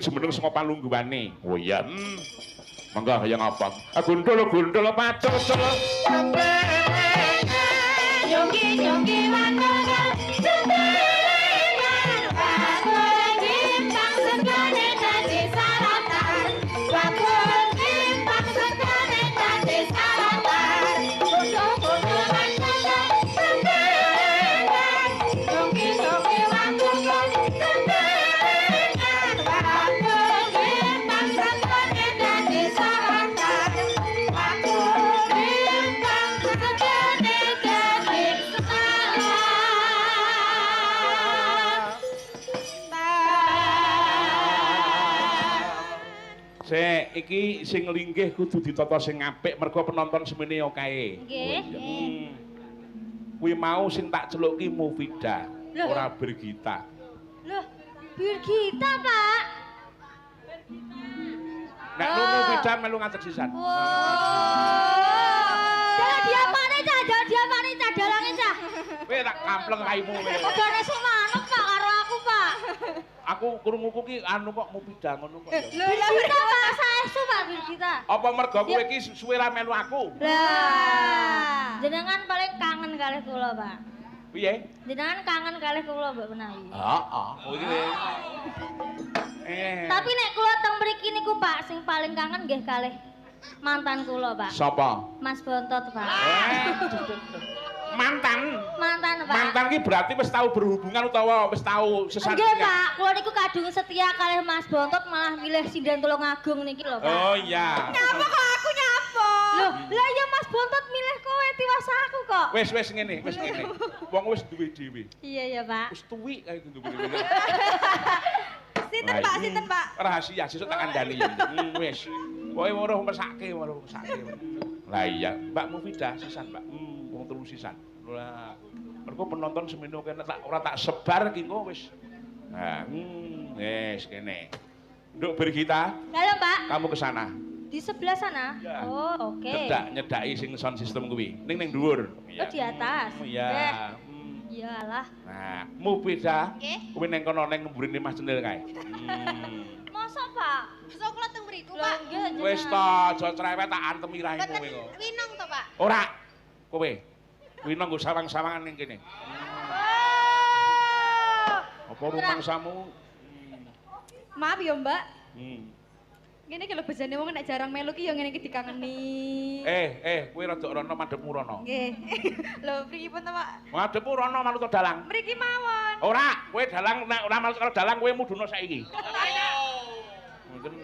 jemeneng saka palungguhane. Oh iya. Mangga kaya ngapa? Gundul pacul. Nyongki wanungan jendelengan wakul timbang segane dadi saratan wakul timbang segane dadi saratan kudu wanungan jendelengan nyongki wanungan jendelengan wakul timbang segane dadi saratan wakul timbang segane dadi iki sing linggih kudu ditata sing apik mergo penonton semene kae. Nggih. Kuwi mau sing tak celuki Mufida, ora Birgita. Loh, Birgita, Pak. Nek Mufida melu ngatek sisan. Dia pane cah, dalange cah. Kowe tak kampleng raimu kowe. Padha nesuk manuk Pak karo aku, Pak. Aku krunguku ki anu kok Mufida ngono kok. Birgita Pak, saestu Pak Birgita. Apa mergo kowe iki suwe ra melu aku? Lah, jenengan paling kangen kalih kula, Pak. Piye? Jenengan kangen kalih kula Mbak Menawi. Heeh, kuwi. Tapi nek kula teng mriki niku Pak, sing paling kangen nggih kalih mantan kula, Pak. Sapa? Mas Bontot, Pak. Mantan. Pak. Mantan ki berarti wis tau berhubungan utawa wis tau sesat. Nggih, Pak. Kula niku kadung setia kalih Mas Bontot malah milih Sindan Tulungagung niki lho, Pak. Oh iya. Nyapa kok aku nyapa? Loh, lah ya Mas Bontot milih kowe tiwas aku kok. Wis ngene. Wong wis duwe dhewe. Iya ya, Pak. Wis tuwik kae duwe. Sinten, Pak? Rahasia sesuk tak kandhani ya. Wis. Pokoke weruh mesake. Lah iya, Mbak Mufida sisan, Mbak. Wong telu sisan. Lah, mergo penonton semene kene ora tak sebar ki engko wis. Nah, wis kene. Nduk Birgita. Halo, Pak. Kamu ke sana. Di sebelah sana? Ya. Oh, oke. Nyedaki sing sound system kuwi. Ning dhuwur. Oh, di atas. Iya. Iyalah. Nah, Mufida. Nggih. Kuwi ning kono ning mburine Mas Cendil kae. Masa, Pak? Masa kula teng mriku, Pak? Wis to, aja cerewet tak antemi raimu kowe kok. Winong to, Pak? Ora. Kowe. Winong nggo sawang-sawangan ning kene. Apa rumangsamu? Maaf ya, Mbak. Ngene iki lho bejane wong nek jarang melu ki ya ngene iki dikangeni. Kowe rada rono madhepmu rono. Nggih. Lho pripun to, Pak? Madhepmu rono manut dalang. Mriki mawon. Ora, kowe dalang nek ora manut karo dalang kowe mudhuna saiki. Mungkin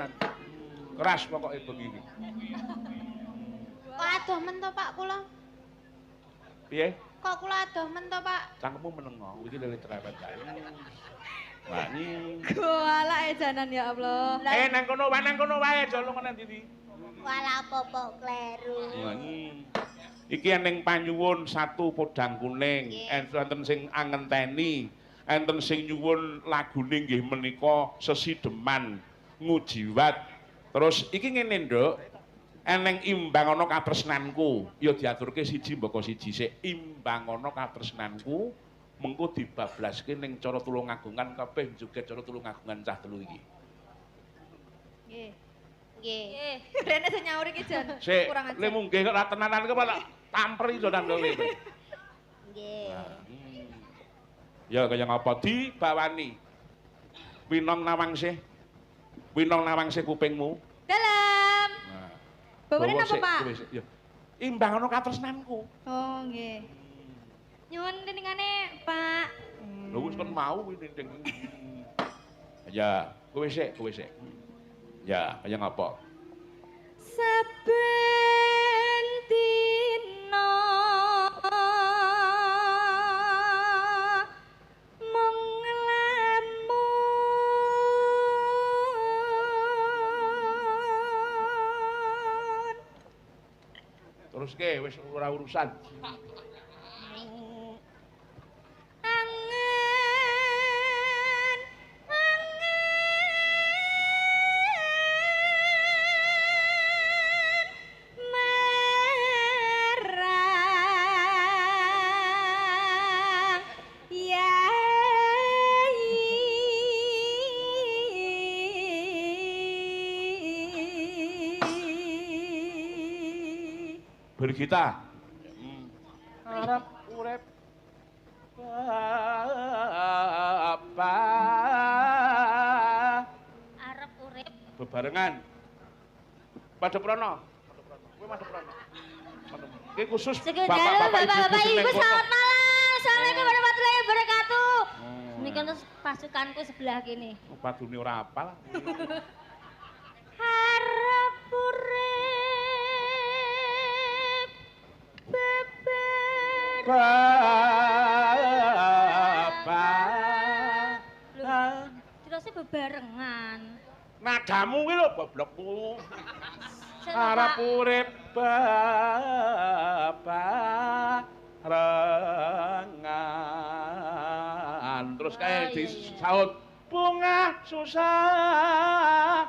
keras pokoke bengi iki. Kok adoh men to, Pak, kula? Piye? Kok kula adoh men to, Pak? Cangkemmu menengo, iki lele cerewet kae. Wah, Kuala ejanan ya Allah. nang kono wae aja lunga nang ndi. Wala popo kleru. Iki ning panyuwun satu podang kuning, enten sing angenteni, enten sing nyuwun lagune nggih menika Sesideman Ngujiwat. Terus iki ngene, Nduk. Eneng imbang ana katresnanku, ya diaturke siji mbaka siji sik. Imbang ana katresnanku mengko dibablaske ning cara Tulungagungan kabeh joget cara Tulungagungan cah telu iki. Nggih. Nggih. Rene sing nyaur iki jan Sik, kurang ajar. le munggih kok ra tenanan kok malah tamperi to nang kowe. Nggih. Ya kaya ngapa dibawani. Winong Nawangsih. Winong Nawangsih kupingmu. Dalam. Nah. Bawane napa, Pak? Ya. Imbang ana katresnanku. Oh, nggih. Nyuwun tiningane, Pak. Lho wis kon mau kuwi ninding. Ya, kowe sik. Ya, kaya ngapa? Saben dina mung nglamun. Terus ke wis ora urusan. Bergita. Arep urip apa? Arep urip Bebarengan. Padeprana. Kowe Padeprana. Iki khusus Sekedar bapak-bapak bapak-bapak ibu-ibu ibu sing selamat malam. Assalamualaikum warahmatullahi wabarakatuh. Oh. Ini kan pasukanku sebelah kini. Padune ora apal. Harap urip beber. Bapak. Terusnya bebarengan. Nadamu kuwi lho goblokmu. Saya Harap Pak. urip bebarengan. Terus Oh, kae iya, disaut bunga susah.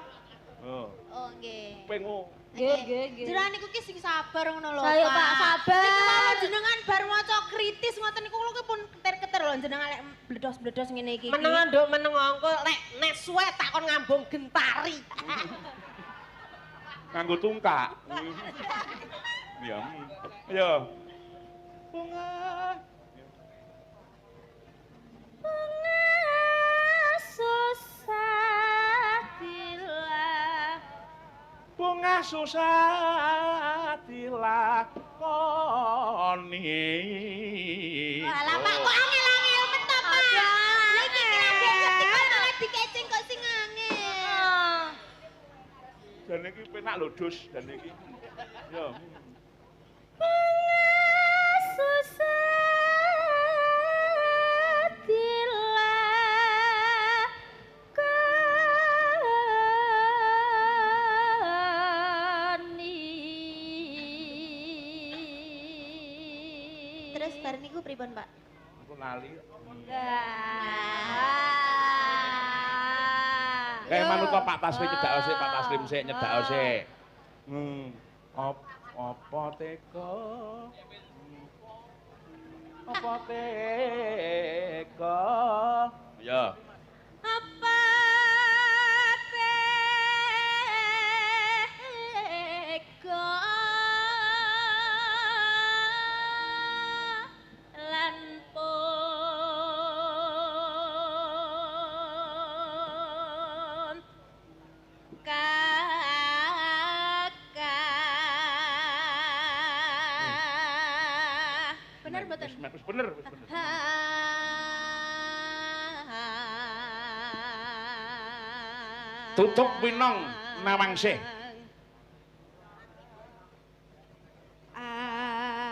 Oh, Oh, nggih. pengu. Nggih. Jenengan niku ki sing sabar ngono lho, Saya, Pak, sabar. Niki mau jenengan bar maca kritis ngoten niku kula ki pun keter-keter lho jenengan lek bledos-bledos ngene iki. Menengan nduk meneng engko lek nek suwe takon ngambung gentari. Nganggo tungkak. Ya. Ya. Bunga. Susah dilah. Bunga susah dilakoni. Lah Pak kok angel-angel men to, Pak? Niki kira-kira malah dikecing kok sing angel. Dan iki penak lho dus dan iki. Ya. Susah dilakoni. Terus bar niku pripun, Pak? Aku lali. Enggak. Manut Pak Taslim nyedak sik, Pak Taslim sik nyedak sik. Apa teko? Apa teko? Ya. Apa tega lan pun kakak. Bener mboten? Wis bener, wis bener. Tutup winong nawangsih.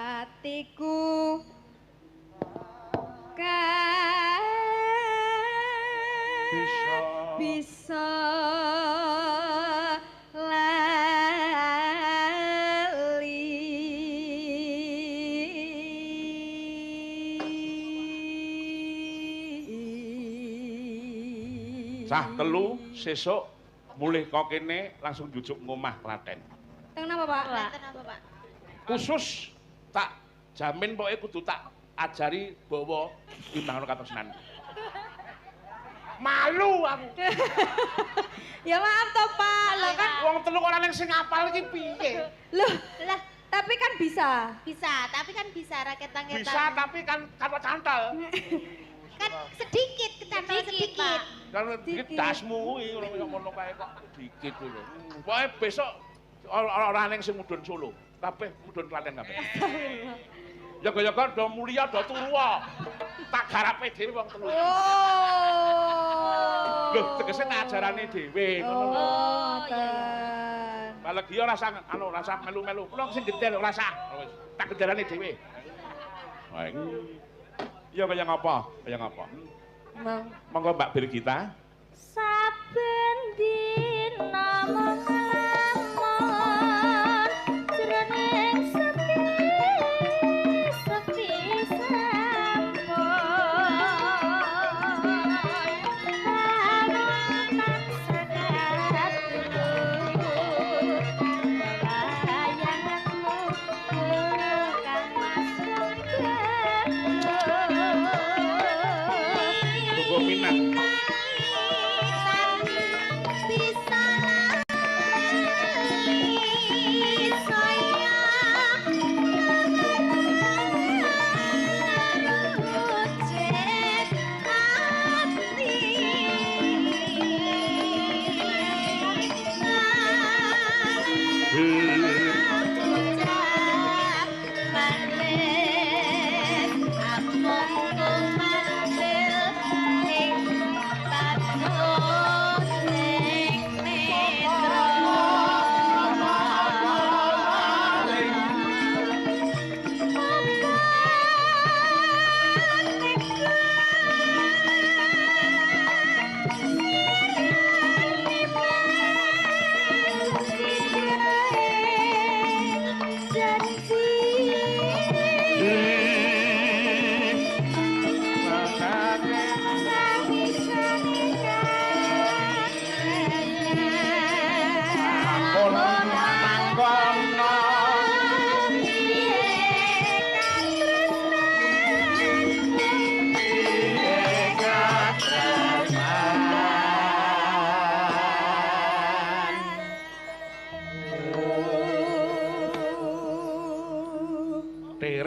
Atiku bisa lali. Sah telu sesuk mulih kok kene langsung jujuk ngomah Klaten. Teng napa, Pak? Wonten apa, Pak? Khusus tak jamin pokoke kudu tak ajari bawa imbangan katresnan. Malu aku. Ya maaf toh, Pak. Lah kan Wong telu ora ning sing apal iki piye? loh, Lah, tapi kan bisa. bisa, tapi kan bisa raketan-raketan. Bisa tapi kan cantal. Kan sedikit, kecantol sedikit. Kan dikit dasmu kuwi ngono kae kok dikit kuwi lho. Pokoke besok ora ning sing mudhun Solo, kabeh mudhun Klaten kabeh. Jaga-jaga do mulia do tuwa. Tak garape dhewe wong telu. Oh. Lho, tegese tak ajarane dhewe ngono lho. Oh, iya, iya. ten. Balegi ora rasa melu-melu. Kulo sing gendel ora rasa. Wis, tak gendelane dhewe. Wah, iki. Ya kaya ngapa? Kaya ngapa? Monggo Mbak Birgita. Saben dina mengalamun jroning sepi sampun kawanan sakarat bayanganmu kang masuk Tunggu minat.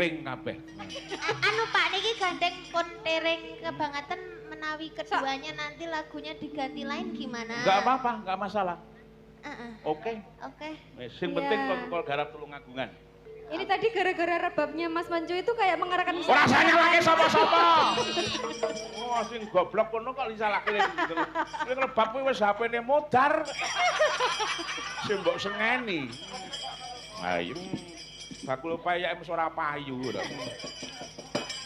tering kabeh. Anu Pak niki gandeng pun tering kebangetan menawi keduanya nanti lagunya diganti lain gimana? Enggak apa-apa, enggak masalah. Heeh. Oke. Oke. Wis sing Iya. penting kol garap tulung agungan. Ini tadi gara-gara rebabnya Mas Manco itu kayak mengarahkan Ora rasanya lagi sapa-sapa. Oh, sing goblok kono kok disalahke gitu. Ning rebab kuwi wis HP-ne modar. Sing mbok sengeni. Ayo. Bakul payake wis ora payu ora.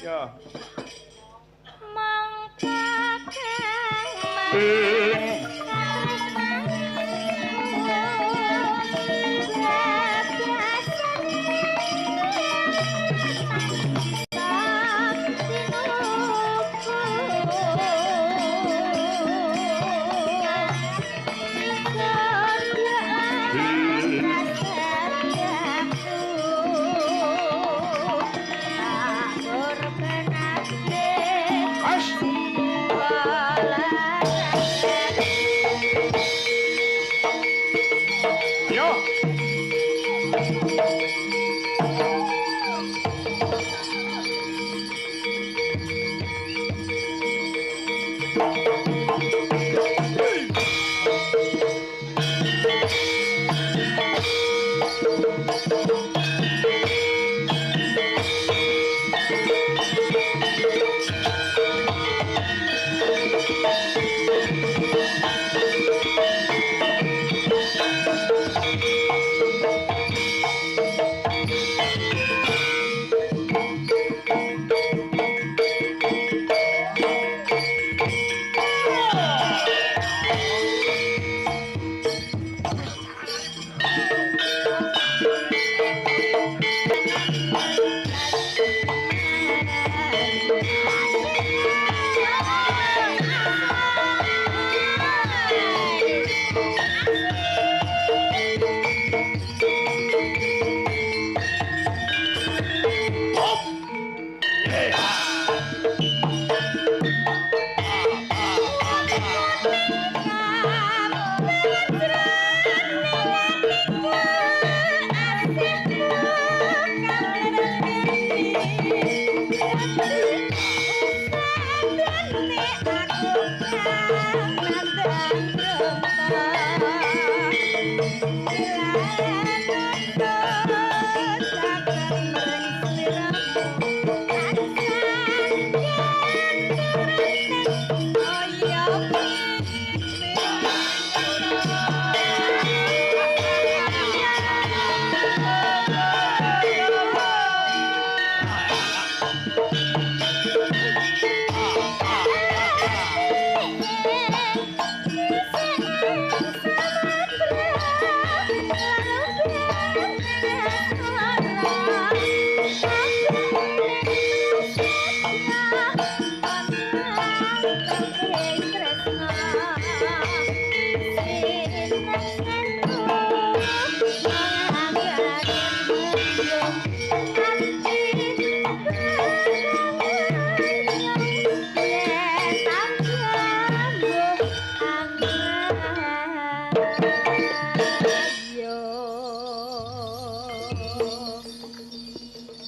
Yo.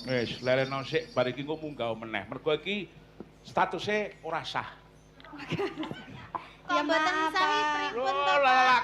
Wis lereno sik bar iki engko munggah meneh. Mergo iki statuse ora sah. Kok mboten sawi pripun to, Oh, Pak?